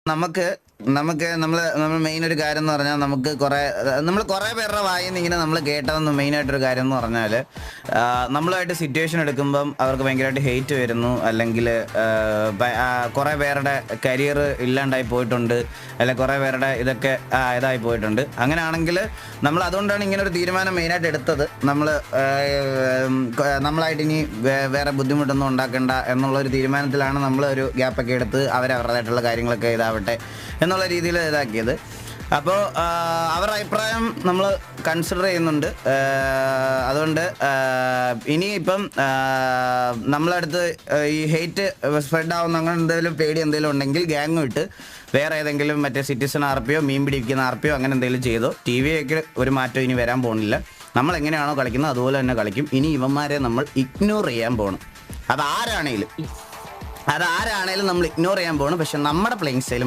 നമുക്ക് നമുക്ക് നമ്മൾ മെയിൻ ഒരു കാര്യം എന്ന് പറഞ്ഞാൽ നമുക്ക് നമ്മൾ കുറേ പേരുടെ വായിൽ നിന്ന് ഇങ്ങനെ നമ്മൾ കേട്ടതെന്ന് മെയിനായിട്ടൊരു കാര്യം എന്ന് പറഞ്ഞാൽ നമ്മളുമായിട്ട് സിറ്റുവേഷൻ എടുക്കുമ്പം അവർക്ക് ഭയങ്കരമായിട്ട് ഹെയ്റ്റ് വരുന്നു, അല്ലെങ്കിൽ കുറേ പേരുടെ കരിയർ ഇല്ലാണ്ടായി പോയിട്ടുണ്ട്, അല്ലെങ്കിൽ കുറേ പേരുടെ ഇതൊക്കെ ഇതായി പോയിട്ടുണ്ട്. അങ്ങനെയാണെങ്കിൽ നമ്മൾ അതുകൊണ്ടാണ് ഇങ്ങനെ ഒരു തീരുമാനം മെയിനായിട്ട് എടുത്തത്. നമ്മളായിട്ട് ഇനി വേറെ ബുദ്ധിമുട്ടൊന്നും ഉണ്ടാക്കണ്ട എന്നുള്ളൊരു തീരുമാനത്തിലാണ് നമ്മൾ ഒരു ഗ്യാപ്പൊക്കെ എടുത്ത് അവരവരുടേതായിട്ടുള്ള കാര്യങ്ങളൊക്കെ ഇതാവട്ടെ എന്നുള്ള രീതിയിൽ ഇതാക്കിയത്. അപ്പോൾ അവരുടെ അഭിപ്രായം നമ്മൾ കൺസിഡർ ചെയ്യുന്നുണ്ട്. അതുകൊണ്ട് ഇനിയിപ്പം നമ്മളടുത്ത് ഈ ഹെയ്റ്റ് സ്പ്രെഡ് ആവുന്ന അങ്ങനെ എന്തെങ്കിലും പേടി എന്തെങ്കിലും ഉണ്ടെങ്കിൽ ഗ്യാങ് വിട്ട് വേറെ ഏതെങ്കിലും മറ്റേ സിറ്റിസൺ ആർപ്പിയോ മീൻ പിടിക്കുന്ന ആർപ്പിയോ അങ്ങനെ എന്തെങ്കിലും ചെയ്തോ. ടി വിയൊക്കെ ഒരു മാറ്റം ഇനി വരാൻ പോകുന്നില്ല. നമ്മൾ എങ്ങനെയാണോ കളിക്കുന്നത് അതുപോലെ തന്നെ കളിക്കും. ഇനി ഇവന്മാരെ നമ്മൾ ഇഗ്നോർ ചെയ്യാൻ പോകണം. അതാരാണേലും നമ്മൾ ഇഗ്നോർ ചെയ്യാൻ പോകണം. പക്ഷെ നമ്മുടെ പ്ലേയിങ് സ്റ്റൈൽ